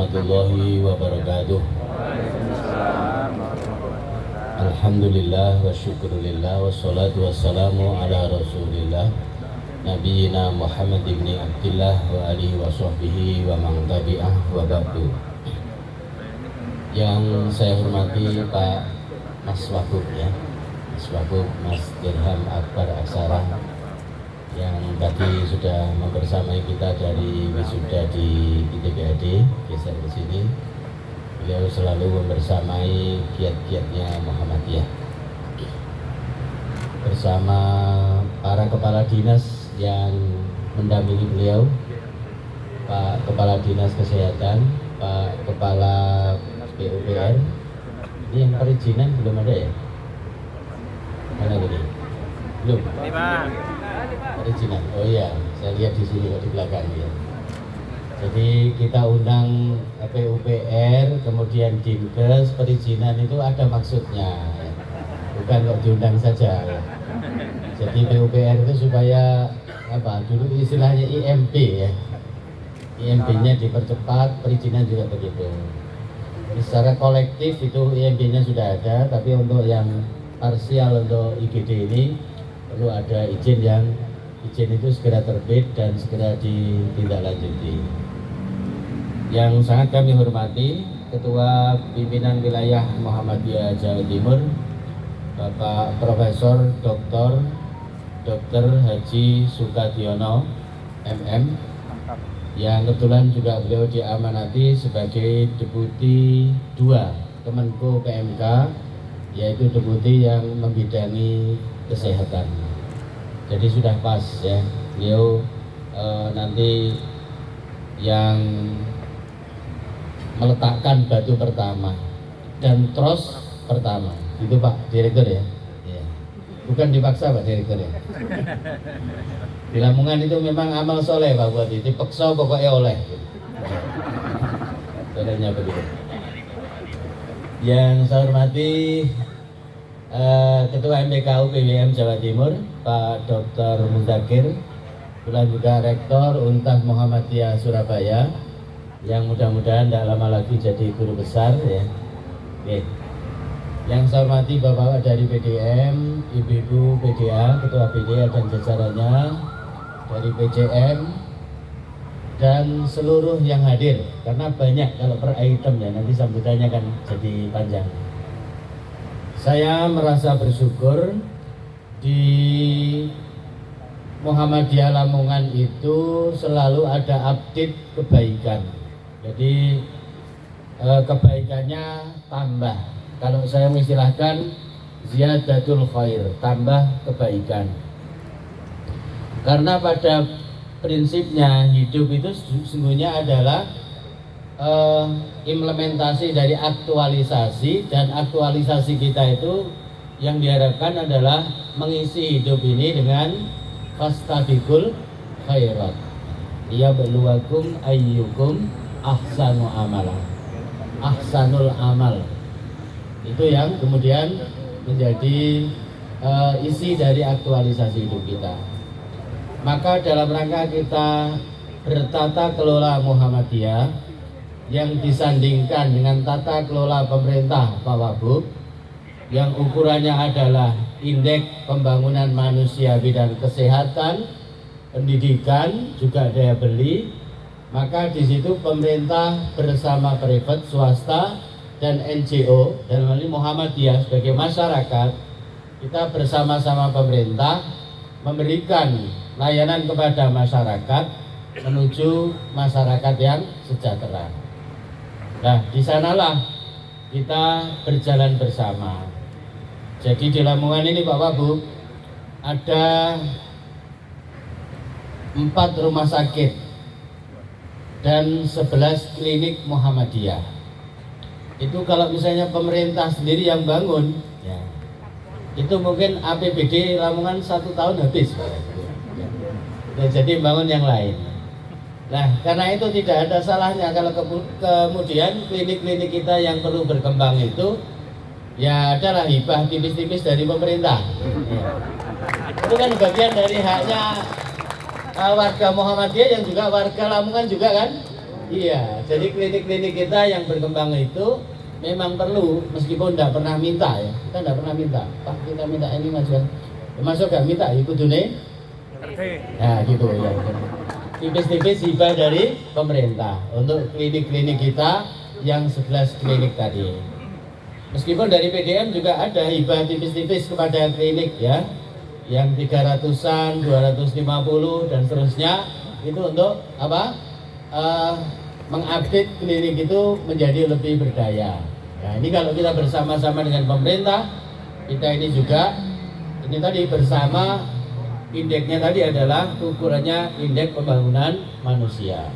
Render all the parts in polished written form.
warahmatullahi wabarakatuh. Alhamdulillah wa syukurillah wassalatu wassalamu ala rasulillah Nabiina Muhammad ibn Abdillah wa alihi wa sahbihi wa man tabi'ah wa ba'du. Yang saya hormati Pak Mas Wagub ya, Mas Wagub, Mas Dirham Akbar Aksara yang tadi sudah membersamai kita dari wisuda di ITBAD, geser ke sini. Beliau selalu membersamai giat-giatnya Muhammadiyah bersama para kepala dinas yang mendampingi beliau, Pak Kepala Dinas Kesehatan, Pak Kepala PUPR. Ini yang perizinan belum ada ya? Mana tadi? Belum? Perizinan. Oh iya, saya lihat di sini di belakang ya. Jadi kita undang PUPR, kemudian Dinkes, perizinan itu ada maksudnya, ya. Bukan kok diundang saja. Ya. Jadi PUPR itu supaya apa? Dulu istilahnya IMP ya. IMP-nya dipercepat, perizinan juga begitu. Jadi secara kolektif itu IMP-nya sudah ada, tapi untuk yang parsial untuk IGD ini perlu ada izin itu segera terbit dan segera ditindaklanjuti. Yang sangat kami hormati Ketua Pimpinan Wilayah Muhammadiyah Jawa Timur, Bapak Profesor Dr. Haji Sukadiono MM, yang kebetulan juga beliau diamanati sebagai Deputi 2 Kemenko PMK, yaitu Deputi yang membidangi kesehatan. Jadi sudah pas ya, beliau nanti yang meletakkan batu pertama dan tros pertama. Itu Pak Direktur ya? Ya. Bukan dipaksa Pak Direktur ya? Di Lamongan itu memang amal soleh Pak Bupati, dipaksa pokoknya oleh. Sebenarnya begitu. Yang saya hormati Ketua MPKU PWM Jawa Timur, Pak Dr. Mundakir, kemudian juga Rektor Untas Muhammadiyah Surabaya, yang mudah-mudahan tidak lama lagi jadi guru besar ya. Oke. Yang saya hormati Bapak dari PDM, Ibu-ibu PDA, Ketua PDA dan jajarannya, dari PCM dan seluruh yang hadir, karena banyak kalau per item ya, nanti sambutannya kan jadi panjang. Saya merasa bersyukur di Muhammadiyah Lamongan itu selalu ada update kebaikan. Jadi kebaikannya tambah. Kalau saya mengistilahkan ziyadatul khair, tambah kebaikan. Karena pada prinsipnya hidup itu sesungguhnya adalah implementasi dari aktualisasi, dan aktualisasi kita itu yang diharapkan adalah mengisi hidup ini dengan fastabiqul khairat. Ya beluakum ayyukum ahsanu amala. Ahsanul amal. Itu yang kemudian menjadi isi dari aktualisasi hidup kita. Maka dalam rangka kita bertata kelola Muhammadiyah yang disandingkan dengan tata kelola pemerintah Pak Wagub, yang ukurannya adalah indeks pembangunan manusia bidang kesehatan, pendidikan, juga daya beli. Maka di situ pemerintah bersama privat, swasta, dan NGO, dan ini Muhammadiyah sebagai masyarakat, kita bersama-sama pemerintah memberikan layanan kepada masyarakat menuju masyarakat yang sejahtera. Nah, di sanalah kita berjalan bersama. Jadi di Lamongan ini Pak Wagub ada 4 rumah sakit dan 11 klinik Muhammadiyah. Itu kalau misalnya pemerintah sendiri yang bangun, ya, itu mungkin APBD Lamongan 1 tahun habis. Ya, jadi bangun yang lain. Nah, karena itu tidak ada salahnya kalau kemudian klinik-klinik kita yang perlu berkembang itu ya adalah hibah tipis-tipis dari pemerintah. Ya. Itu kan bagian dari haknya warga Muhammadiyah yang juga warga Lamongan juga kan. Iya, jadi klinik-klinik kita yang berkembang itu memang perlu, meskipun tidak pernah minta ya. Kita tidak pernah minta, Pak kita minta ini masukan. Masuk gak minta, ikut dunia. Nah gitu ya. Tipis-tipis hibah dari pemerintah untuk klinik-klinik kita yang 11 klinik tadi. Meskipun dari PDM juga ada hibah tipis-tipis kepada klinik ya, yang 300-an, 250 dan seterusnya, itu untuk apa? Mengupdate klinik itu menjadi lebih berdaya. Nah ini kalau kita bersama-sama dengan pemerintah, kita ini juga ini tadi bersama, indeksnya tadi adalah ukurannya indeks pembangunan manusia.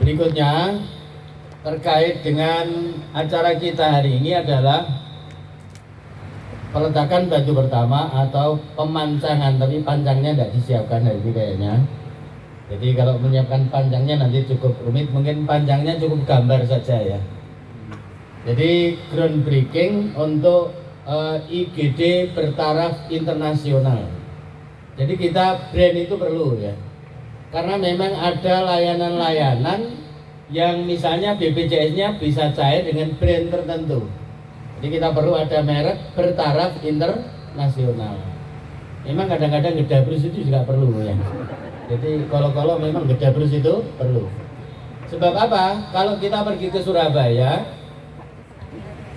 Berikutnya terkait dengan acara kita hari ini adalah peletakan batu pertama atau pemancangan, tapi pancangnya tidak disiapkan hari ini kayaknya. Jadi kalau menyiapkan panjangnya nanti cukup rumit, mungkin panjangnya cukup gambar saja ya. Jadi groundbreaking untuk IGD bertaraf internasional. Jadi kita brand itu perlu ya, karena memang ada layanan-layanan yang misalnya BPJS-nya bisa cair dengan brand tertentu. Jadi kita perlu ada merek bertaraf internasional. Memang kadang-kadang gedabrus itu juga perlu ya. Jadi kalau memang gedabrus itu perlu. Sebab apa? Kalau kita pergi ke Surabaya,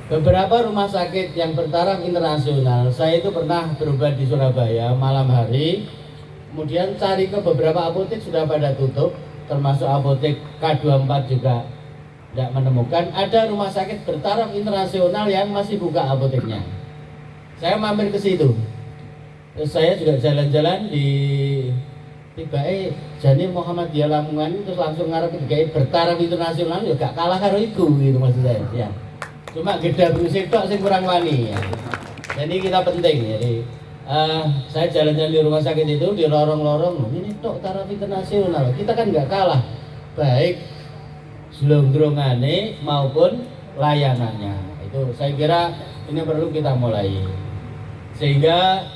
beberapa rumah sakit yang bertaraf internasional, saya itu pernah berobat di Surabaya malam hari, kemudian cari ke beberapa apotek sudah pada tutup, termasuk apotek K24 juga tidak menemukan. Ada rumah sakit bertaraf internasional yang masih buka apoteknya. Saya mampir ke situ. Terus saya juga jalan-jalan di tiba-tiba Jani Muhammadiyah Lamongan, terus langsung ngarep tiba bertaraf internasional, ya gak kalah karo iku gitu maksud saya ya. Cuma gedabrus tok sing kurang wani ya. Jadi kita penting jadi saya jalan-jalan di rumah sakit itu di lorong-lorong, ini tok taraf internasional. Kita kan nggak kalah baik selongrongane maupun layanannya. Itu saya kira ini perlu kita mulai. Sehingga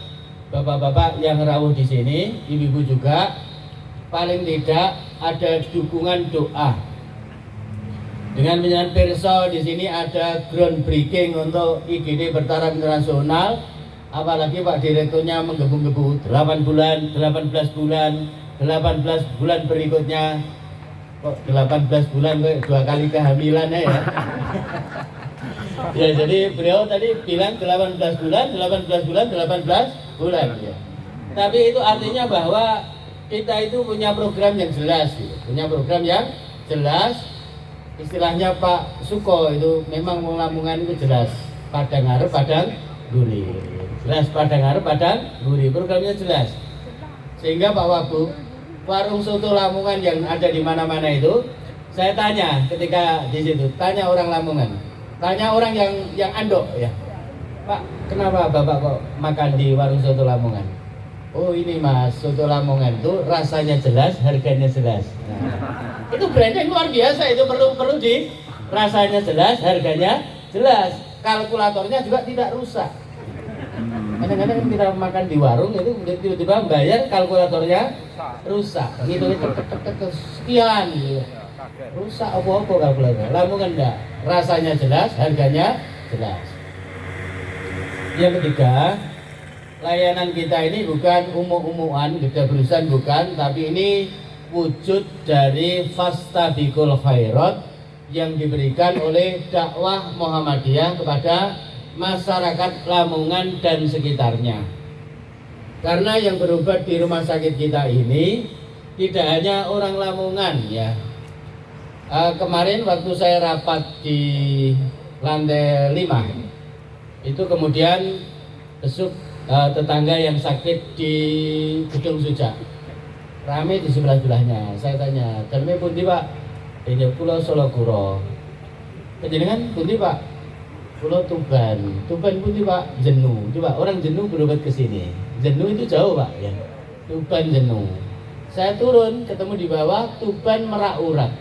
bapak-bapak yang rawuh di sini, ibu-ibu juga, paling tidak ada dukungan doa. Dengan menyanyi perso di sini ada groundbreaking untuk IGD bertaraf internasional. Apalagi Pak Direkturnya menggebu-gebu 8 bulan, 18 bulan, 18 bulan berikutnya. Kok 18 bulan kok 2 kali kehamilan ya. Ya jadi beliau tadi bilang 18 bulan, 18 bulan, 18 bulan ya. Tapi itu artinya bahwa kita itu punya program yang jelas gitu. Punya program yang jelas. Istilahnya Pak Suko itu memang Lamongan itu jelas. Padang ngarep, padang gurih. Jelas padang ngarep, padang gurih. Programnya jelas. Sehingga Pak Wagub, warung soto Lamongan yang ada di mana-mana itu, saya tanya ketika di situ, tanya orang Lamongan. Tanya orang yang andok ya, Pak, kenapa Bapak kok makan di warung soto Lamongan? Oh ini Mas, soto Lamongan itu rasanya jelas, harganya jelas. Nah, itu branding luar biasa, itu perlu di rasanya jelas, harganya jelas, kalkulatornya juga tidak rusak. Kadang-kadang kita makan di warung itu tiba-tiba bayar kalkulatornya rusak, gitu sekian gitu. Rusak apa-apa kalkulator. Lamongan enggak, rasanya jelas, harganya jelas. Yang ketiga, layanan kita ini bukan umum-umuan, gedabrusan bukan, tapi ini wujud dari fastabiqul khairat yang diberikan oleh dakwah Muhammadiyah kepada masyarakat Lamongan dan sekitarnya. Karena yang berobat di rumah sakit kita ini tidak hanya orang Lamongan ya. Kemarin waktu saya rapat di lantai 5 itu kemudian besuk tetangga yang sakit di Gedung Suja, rame di sebelah-sebelahnya. Saya tanya, "Daleme pundi Pak?" "Ini kula Solo Kuro." "Panjenengan pundi Pak?" "Kula Tuban." "Tuban pundi Pak?" "Jenu." Coba orang Jenu berobat ke sini. Jenu itu jauh Pak ya. Tuban Jenu. Saya turun ketemu di bawah Tuban Merak Urat.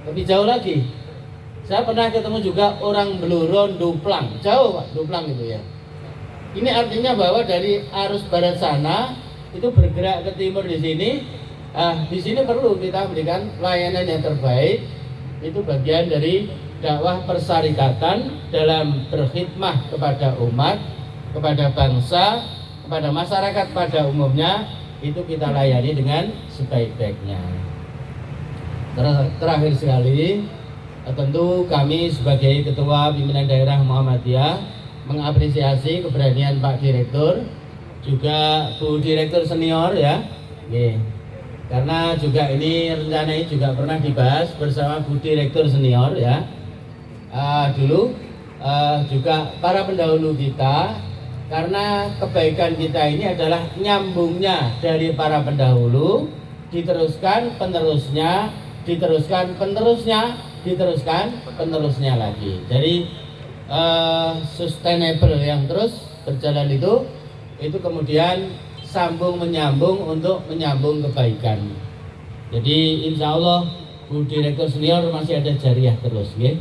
Lebih jauh lagi, saya pernah ketemu juga orang Beluron Duplang, jauh Pak, Duplang itu ya. Ini artinya bahwa dari arus barat sana itu bergerak ke timur di sini, Di sini perlu kita berikan pelayanan yang terbaik. Itu bagian dari dakwah persyarikatan dalam berkhidmah kepada umat, kepada bangsa, kepada masyarakat pada umumnya. Itu kita layani dengan sebaik-baiknya. Terakhir sekali, tentu kami sebagai Ketua Pimpinan Daerah Muhammadiyah mengapresiasi keberanian Pak Direktur, juga Bu Direktur Senior ya. Karena juga ini rencana ini juga pernah dibahas bersama Bu Direktur Senior ya. Dulu juga para pendahulu kita, karena kebaikan kita ini adalah nyambungnya dari para pendahulu, diteruskan penerusnya, diteruskan penerusnya, diteruskan penerusnya lagi. Jadi sustainable yang terus berjalan itu kemudian sambung menyambung untuk menyambung kebaikan. Jadi insya Allah Bu Direktur Senior masih ada jariah terus, ya.